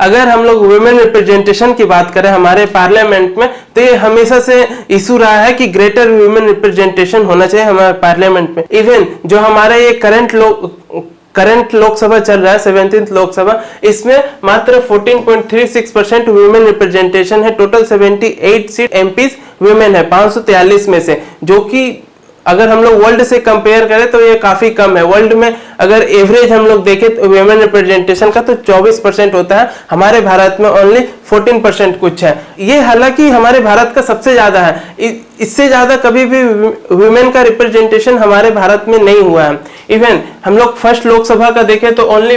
अगर हम लोग वुमेन रिप्रेजेंटेशन की बात करें हमारे पार्लियामेंट में, तो ये हमेशा से इशू रहा है कि ग्रेटर वुमेन रिप्रेजेंटेशन होना चाहिए हमारे पार्लियामेंट में। इवन जो हमारा ये करंट लोकसभा चल रहा है 17th लोकसभा, इसमें मात्र 14.36% वुमेन रिप्रेजेंटेशन है। टोटल 78 सीट एमपीज वुमेन है 543 में से, जो कि अगर हम लोग वर्ल्ड से कंपेयर करें तो ये काफी कम है। वर्ल्ड में अगर एवरेज हम लोग देखें तो वुमेन रिप्रेजेंटेशन का तो 24% होता है, हमारे भारत में ओनली 14% कुछ है। ये हालांकि हमारे भारत का सबसे ज्यादा है, इससे ज्यादा कभी भी वुमेन का रिप्रेजेंटेशन हमारे भारत में नहीं हुआ है। इवन हम लोग फर्स्ट लोकसभा का देखें तो ओनली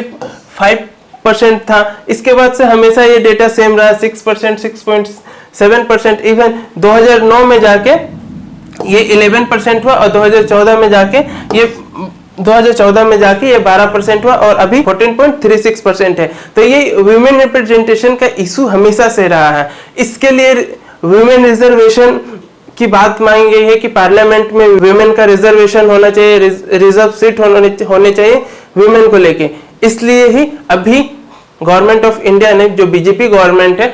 5% था, इसके बाद से हमेशा ये डेटा सेम रहा 6%, 6.7%। इवन 2009 में जाके ये 11% हुआ और 2014 में जाके ये 12% हुआ और अभी 14.36% है। तो ये वुमेन रिप्रेजेंटेशन का इशू हमेशा से रहा है। इसके लिए वुमेन रिजर्वेशन की बात मांगी गई है कि पार्लियामेंट में वुमेन का रिजर्वेशन होना चाहिए, रिजर्व सीट होने चाहिए वुमेन को लेके। इसलिए ही अभी गवर्नमेंट ऑफ इंडिया ने, जो बीजेपी गवर्नमेंट है,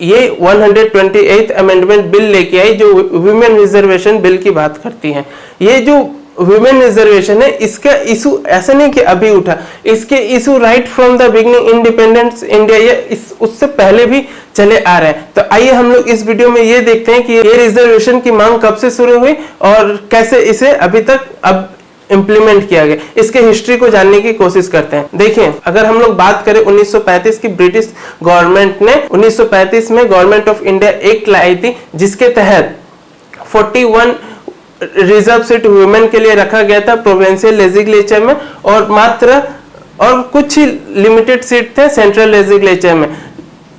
ये 128th अमेंडमेंट बिल लेके आई जो वुमेन रिजर्वेशन बिल की बात करती है। ये जो वुमेन रिजर्वेशन है, इसका इशू ऐसा नहीं कि अभी उठा, इसके issue right from the beginning independence India ये उससे पहले भी चले आ रहे हैं। तो आइए हम लोग इस वीडियो में ये देखते हैं कि ये रिजर्वेशन की मांग कब से शुरू हुई और कैसे इसे अभी तक अब इम्प्लीमेंट किया गया, इसके हिस्ट्री को जानने की कोशिश करते हैं। देखिए, अगर हम लोग बात करें 1935 की, ब्रिटिश गवर्नमेंट ने 1935 में गवर्नमेंट ऑफ इंडिया एक्ट लाई थी, जिसके तहत 41 रिजर्व सीट वुमेन के लिए रखा गया था प्रोविंशियल लेजिस्लेचर में, और कुछ ही लिमिटेड सीट थे सेंट्रल लेजिस्लेचर में,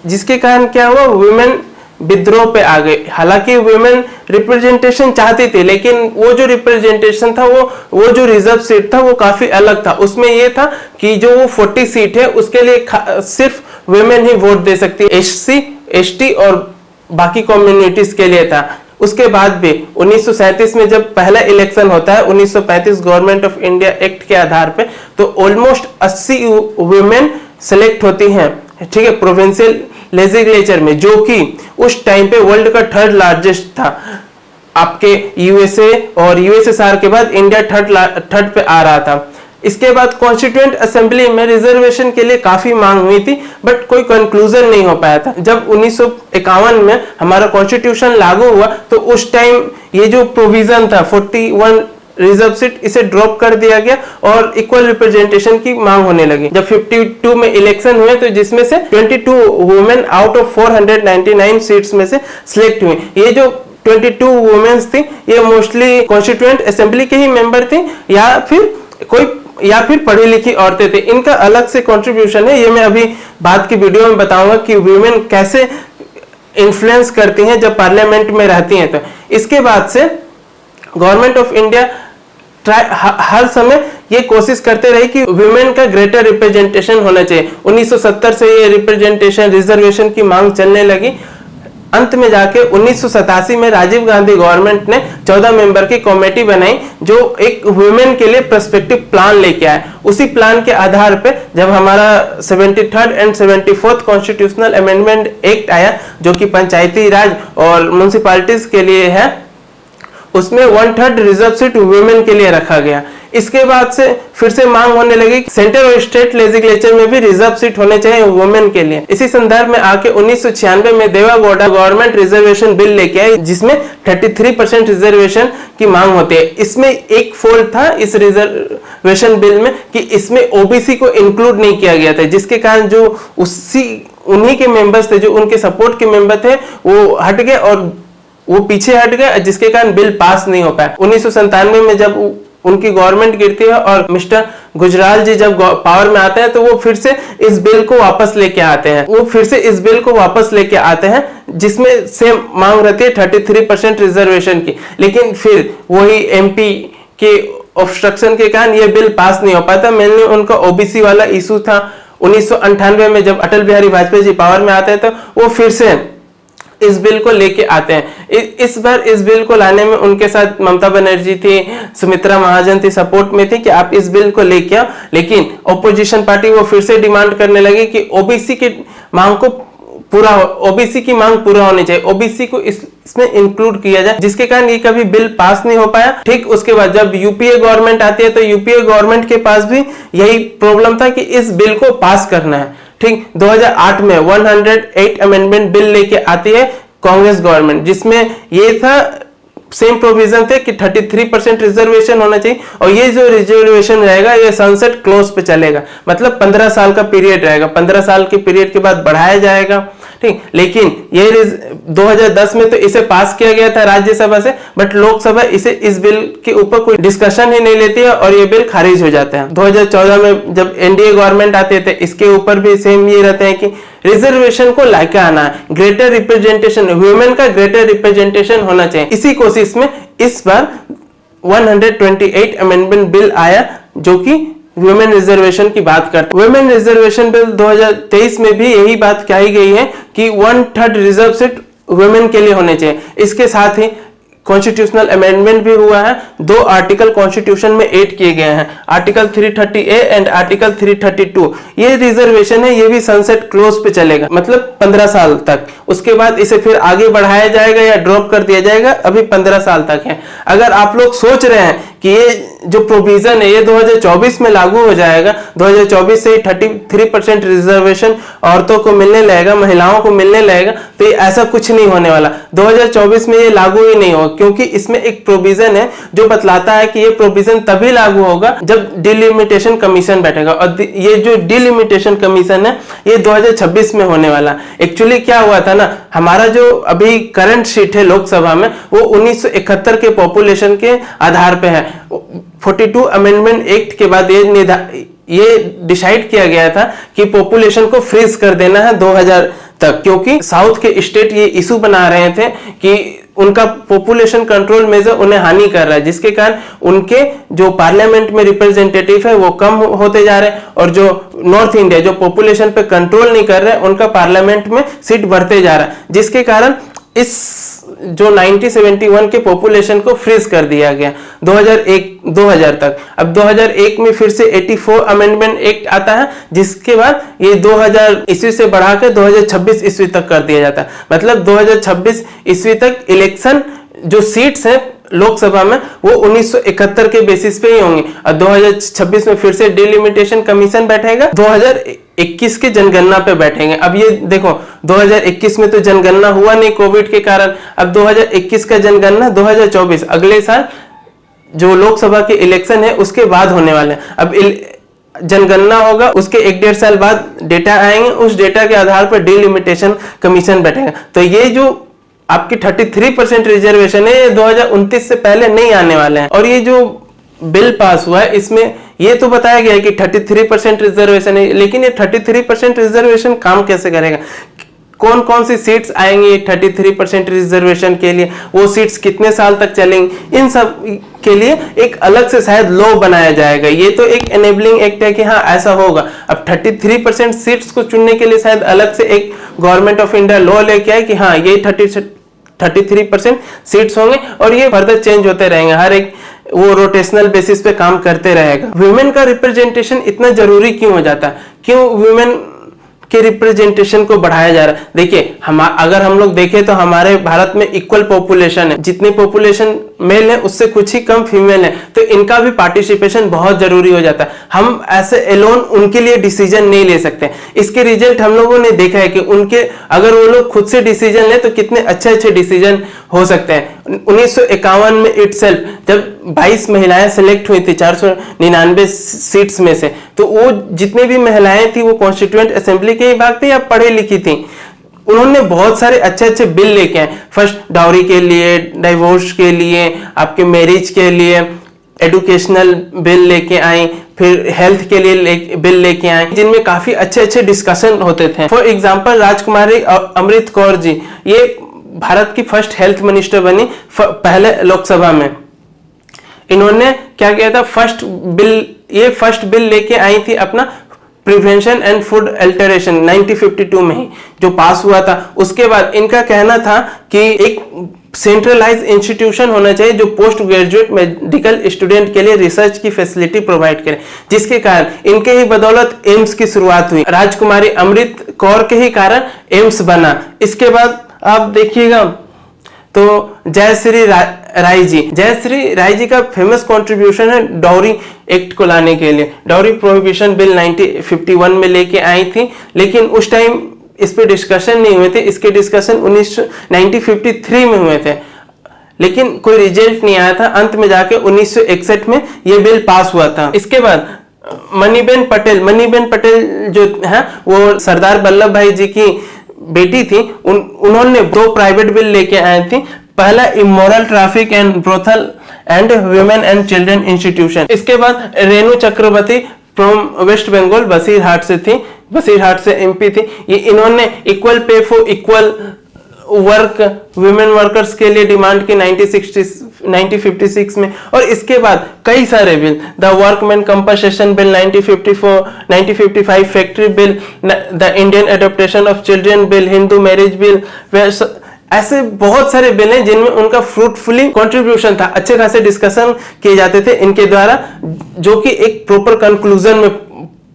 जिसके कारण क्या हुआ, वुमेन विद्रोह पे आ गए। हालांकि वुमेन रिप्रेजेंटेशन चाहती थी, लेकिन वो जो रिप्रेजेंटेशन था, वो जो रिजर्व सीट था वो काफी अलग था। उसमें ये था कि जो वो 40 सीट है उसके लिए सिर्फ वुमेन ही वोट दे सकती है, एससी, एसटी और बाकी कम्युनिटीज के लिए था। उसके बाद भी 1937 में जब पहला इलेक्शन होता है 1935 गवर्नमेंट ऑफ इंडिया एक्ट के आधार पे, तो ऑलमोस्ट 80 वुमेन सेलेक्ट होती हैं, ठीक है, प्रोविंशियल लेजिस्लेचर में, जो कि उस टाइम पे वर्ल्ड का 3rd लार्जेस्ट था। आपके यूएसए और यूएसएसआर के बाद इंडिया थर्ड पे आ रहा था। इसके बाद कॉन्स्टिट्यूएंट असेंबली में रिजर्वेशन के लिए काफी मांग हुई थी, बट कोई कंक्लूजन नहीं हो पाया था। जब 1951 में हमारा कॉन्स्टिट्यूशन लागू हुआ तो उस टाइम ये जो प्रोविजन था 41 रिजर्व सीट, इसे ड्रॉप कर दिया गया और इक्वल रिप्रेजेंटेशन की मांग होने लगी। जब 52 में इलेक्शन हुए तो जिसमें से 22 वुमेन आउट ऑफ 499 सीट्स में से सिलेक्ट हुई। ये जो 22 वुमेन्स थी ये मोस्टली कॉन्स्टिट्यूएंट असेंबली के ही मेंबर थी या फिर पढ़ी लिखी औरतें थी। इनका अलग से कंट्रीब्यूशन है, ये मैं अभी बाद की वीडियो में बताऊंगा कि वुमेन कैसे इन्फ्लुएंस करती हैं जब पार्लियामेंट में रहती हैं। तो इसके बाद से गवर्नमेंट ऑफ इंडिया हर समय ये कोशिश करते रहे कि वुमेन का ग्रेटर रिप्रेजेंटेशन होना चाहिए। 1970 से ये रिप्रेजेंटेशन रिजर्वेशन की मांग चलने लगी। अंत में जाके 1987 में राजीव गांधी गवर्नमेंट ने 14 मेंबर की कमेटी बनाई जो एक वुमेन के लिए पर्सपेक्टिव प्लान लेके आए। उसी प्लान के आधार पे जब हमारा 73rd and 74th constitutional amendment act आया, जो कि पंचायती राज और म्युनिसिपैलिटीज के लिए है, उसमें 1/3 रिजर्व सीट वुमेन के लिए रखा गया। इसके बाद से फिर से मांग होने लगी सेंट्रल और स्टेट लेजिस्लेचर में भी रिजर्व सीट होने चाहिए वुमेन के लिए। इसी संदर्भ में आके 1996 में देवेगौड़ा गवर्नमेंट रिजर्वेशन बिल लेके आई, जिसमें 33% रिजर्वेशन की मांग होती है। इसमें एक फॉल्ट था इस रिजर्वेशन बिल में कि इसमें ओबीसी को इंक्लूड नहीं किया गया था, जिसके कारण जो उन्हीं के मेंबर्स थे, जो उनके सपोर्ट के मेंबर थे, वो हट गए और वो पीछे हट गए, जिसके कारण बिल पास नहीं हो पाया। 1997 में जब उनकी गवर्नमेंट गिरती है और मिस्टर गुजराल जी जब पावर में आते हैं तो वो फिर से इस बिल को वापस लेके आते हैं, जिसमें सेम मांग रहती है 33% रिजर्वेशन की। लेकिन फिर वही एमपी के ऑब्स्ट्रक्शन के कारण ये बिल पास नहीं हो पाता। मेनली उनका ओबीसी वाला इशू था। 1998 में जब अटल बिहारी वाजपेयी जी पावर में आते हैं तो वो फिर से इस बिल को लेके आते हैं। इस बार इस बिल को लाने में उनके साथ ममता बनर्जी थी, सुमित्रा महाजन थी, सपोर्ट में थी कि आप इस बिल को लेके आओ, लेकिन ऑपोजिशन पार्टी वो फिर से डिमांड करने लगी कि ओबीसी की मांग को ओबीसी की मांग पूरा होनी चाहिए, ओबीसी को इसमें इंक्लूड किया जाए, जिसके कारण ये कभी बिल पास नहीं हो पाया। ठीक उसके बाद जब यूपीए गवर्नमेंट आती है तो यूपीए गवर्नमेंट के पास भी यही प्रॉब्लम था कि इस बिल को पास करना है। ठीक 2008 में 108 अमेंडमेंट बिल लेके आती है कांग्रेस गवर्नमेंट, जिसमें ये था सेम प्रोविजन थे कि 33% रिजर्वेशन होना चाहिए, और ये जो रिजर्वेशन रहेगा ये सनसेट क्लोज पे चलेगा, मतलब 15 साल का पीरियड रहेगा, 15 साल के पीरियड के बाद बढ़ाया जाएगा। ठीक, लेकिन ये 2010 में तो इसे पास किया गया था राज्यसभा से, बट लोकसभा इस बिल के ऊपर कोई डिस्कशन ही नहीं लेती है और ये बिल खारिज हो जाता है। 2014 में जब एनडीए गवर्नमेंट आते थे, इसके ऊपर भी सेम ये रहते हैं कि रिजर्वेशन को लाके आना है, ग्रेटर रिप्रेजेंटेशन, ह्यूमन का ग्रेटर रिप्रेजेंटेशन होना चाहिए। इसी कोशिश में इस बार 128 अमेंडमेंट बिल आया जो कि वुमेन रिजर्वेशन की बात करते हैं। वुमेन रिजर्वेशन बिल 2023 में भी यही बात कही गई है कि 1/3 रिजर्व सीट वुमेन के लिए होने चाहिए। इसके साथ ही कॉन्स्टिट्यूशनल अमेंडमेंट भी हुआ है, 2 आर्टिकल कॉन्स्टिट्यूशन में ऐड किए गए हैं, आर्टिकल 330A एंड आर्टिकल 332। ये रिजर्वेशन है, ये भी सनसेट क्लोज पे चलेगा, मतलब 15 साल तक। उसके बाद इसे फिर आगे बढ़ाया जाएगा या ड्रॉप कर दिया जाएगा, अभी 15 साल तक है। अगर आप लोग सोच रहे हैं कि ये जो प्रोविजन है ये 2024 में लागू हो जाएगा, 2024 से ही 33% रिजर्वेशन औरतों को मिलने लगेगा, महिलाओं को मिलने लगेगा, तो ये ऐसा कुछ नहीं होने वाला। 2024 में ये लागू ही नहीं होगा, क्योंकि इसमें एक प्रोविजन है जो बतलाता है कि ये प्रोविजन तभी लागू होगा जब डिलिमिटेशन कमीशन बैठेगा, और ये जो डिलिमिटेशन कमीशन है ये 2026 में होने वाला। एक्चुअली क्या हुआ था ना, हमारा जो अभी करंट सीट है लोकसभा में वो 1971 के पॉपुलेशन के आधार पे है। 42 अमेंडमेंट एक्ट के बाद ये डिसाइड किया गया था कि पॉपुलेशन को फ्रीज कर देना है 2000 तक, क्योंकि साउथ के स्टेट ये इशू बना रहे थे कि उनका पॉपुलेशन कंट्रोल मेजर उन्हें हानि कर रहा है, जिसके कारण उनके जो पार्लियामेंट में रिप्रेजेंटेटिव है वो कम होते जा रहे हैं, और जो नॉर्थ इंडिया जो पॉपुलेशन पे कंट्रोल नहीं कर रहे उनका पार्लियामेंट में सीट बढ़ते जा रहा है, जिसके कारण इस जो 1971 के पॉपुलेशन को फ्रीज कर दिया गया 2000 तक। अब 2001 में फिर से 84 अमेंडमेंट एक्ट आता है, जिसके बाद ये 2000 ईस्वी से बढ़ाकर 2026 ईस्वी तक कर दिया जाता है। मतलब 2026 ईस्वी तक इलेक्शन जो सीट्स हैं लोकसभा में वो 1971 के बेसिस पे ही होंगे, और 2026 में फिर से डिलिमिटेशन कमीशन बैठेगा, 2021 के जनगणना पे बैठेंगे। अब ये देखो 2021 में तो जनगणना हुआ नहीं कोविड के कारण, अब 2021 का जनगणना 2024 अगले साल जो लोकसभा के इलेक्शन है उसके बाद होने वाले हैं। अब जनगणना होगा, उसके 1-1.5 साल बाद डेटा आएंगे, उस डेटा के आधार पर डिलिमिटेशन कमीशन बैठेगा। तो ये जो आपकी 33% रिजर्वेशन है ये 2029 से पहले नहीं आने वाले हैं। और ये जो बिल पास हुआ है इसमें ये तो बताया गया है कि 33% रिजर्वेशन है, लेकिन ये 33% रिजर्वेशन काम कैसे करेगा, कौन कौन सी सीट्स आएंगी 33% रिजर्वेशन के लिए, वो सीट्स कितने साल तक चलेंगी, इन सब के लिए एक अलग से शायद लॉ बनाया जाएगा। ये तो एक एनेबलिंग एक्ट है कि हाँ ऐसा होगा। अब 33% सीट्स को चुनने के लिए शायद अलग से एक गवर्नमेंट ऑफ इंडिया लॉ लेके आए कि हाँ ये 33% सीट्स होंगे, और ये फर्दर चेंज होते रहेंगे, हर एक वो रोटेशनल बेसिस पे काम करते रहेगा। वुमेन का रिप्रेजेंटेशन इतना जरूरी क्यों हो जाता है, क्यों वुमेन के रिप्रेजेंटेशन को बढ़ाया जा रहा है? देखिए अगर हम लोग देखें तो हमारे भारत में इक्वल पॉपुलेशन है, जितनी पॉपुलेशन मेल है उससे कुछ ही कम फीमेल है, तो इनका भी पार्टिसिपेशन बहुत जरूरी हो जाता है। हम ऐसे एलोन उनके लिए डिसीजन नहीं ले सकते। इसके रिजल्ट हम लोगों ने देखा है कि उनके अगर वो लोग खुद से डिसीजन ले तो कितने अच्छे अच्छे डिसीजन हो सकते हैं। 1951 में इटसेल्फ जब 22 महिलाएं सिलेक्ट हुई थी 499 सीट्स में से, तो वो जितने भी महिलाएं थी वो कॉन्स्टिट्यूएंट असेंबली के ही भाग थी या पढ़ी लिखी थी। उन्होंने बहुत सारे अच्छे अच्छे बिल लेके आए, फर्स्ट डाउरी के लिए, डाइवोर्स के लिए, आपके मैरिज के लिए, एजुकेशनल बिल लेके आई, फिर हेल्थ के लिए बिल लेके आए, जिनमें काफी अच्छे अच्छे डिस्कशन होते थे। फॉर एग्जांपल राजकुमारी अमृत कौर जी, ये भारत की फर्स्ट हेल्थ मिनिस्टर बनी पहले लोकसभा में। इन्होंने क्या किया था, फर्स्ट बिल लेके आई थी अपना प्रिवेंशन एंड फूड अल्टरेशन 1952 में ही जो पास हुआ था। उसके बाद इनका कहना था कि एक सेंट्रलाइज इंस्टीट्यूशन होना चाहिए जो पोस्ट ग्रेजुएट मेडिकल स्टूडेंट के लिए रिसर्च की फैसिलिटी प्रोवाइड करे, जिसके कारण इनके ही बदौलत एम्स की शुरुआत हुई। राजकुमारी अमृत कौर के ही कारण एम्स बना। इसके बाद आप देखिएगा तो जयश्री राय जी का फेमस कंट्रीब्यूशन है डाउरी एक्ट को लाने के लिए। डाउरी प्रोहिबिशन बिल 1951 में लेके आई थी, लेकिन उस टाइम इस पे डिस्कशन नहीं हुए थे। इसके डिस्कशन 1953 में हुए थे, लेकिन कोई रिजल्ट नहीं आया था। अंत में जाके 1961 में ये बिल पास हुआ था। इसके बाद मणिबेन पटेल जो है वो सरदार वल्लभ भाई जी की बेटी थी। उन्होंने 2 प्राइवेट बिल लेके आए थी। पहला immoral traffic and brothel and women and children institution. इसके बाद रेणु चक्रवर्ती फ्रॉम वेस्ट बंगाल बसीरहाट से थी, बसीरहाट से एमपी थी। ये इन्होंने equal pay for equal work women workers के लिए डिमांड की 1956 में। और इसके बाद कई सारे bill, the workman compensation bill 1954, 1955 factory bill, the Indian adaptation of children bill, Hindu marriage bill, ऐसे बहुत सारे बिल हैं जिनमें उनका फ्रूटफुली कंट्रीब्यूशन था। अच्छे खासे डिस्कशन किए जाते थे इनके द्वारा, जो कि एक प्रॉपर कंक्लूजन में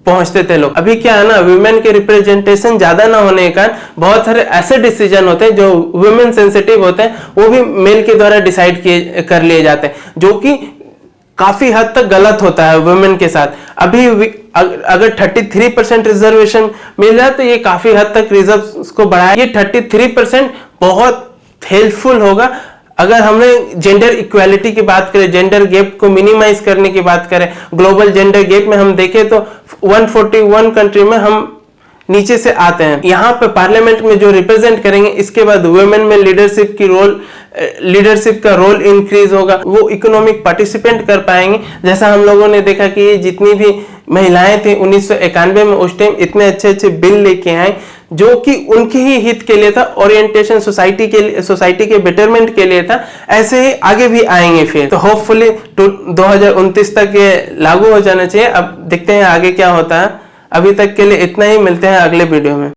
पहुंचते थे लोग। अभी क्या है ना, वुमेन के रिप्रेजेंटेशन ज्यादा ना होने के कारण बहुत सारे ऐसे डिसीजन होते हैं जो वुमेन सेंसिटिव होते हैं, वो भी मेल के द्वारा डिसाइड कर लिए जाते हैं, जो कि काफी हद तक गलत होता है वुमेन के साथ। अभी अगर 33% रिजर्वेशन मिल रहा है तो ये काफी हद तक रिजर्व को बढ़ाया। ये 33% बहुत हेल्पफुल होगा अगर हमने जेंडर इक्वालिटी की बात करें, जेंडर गैप को मिनिमाइज करने की बात करें। ग्लोबल जेंडर गैप में हम देखें तो 141 कंट्री में हम नीचे से आते हैं। यहाँ पे पार्लियामेंट में जो रिप्रेजेंट करेंगे, इसके बाद वुमेन में लीडरशिप का रोल इंक्रीज होगा, वो इकोनॉमिक पार्टिसिपेंट कर पाएंगे। जैसा हम लोगों ने देखा कि जितनी भी महिलाएं थी 1991 में उस टाइम इतने अच्छे बढ़ लेके आए जो कि उनके ही हित के लिए था, ओरिएंटेशन सोसाइटी के बेटरमेंट के लिए था। ऐसे ही आगे भी आएंगे फिर, तो होपफुली 2029 तक ये लागू हो जाना चाहिए। अब देखते हैं आगे क्या होता है। अभी तक के लिए इतना ही, मिलते हैं अगले वीडियो में।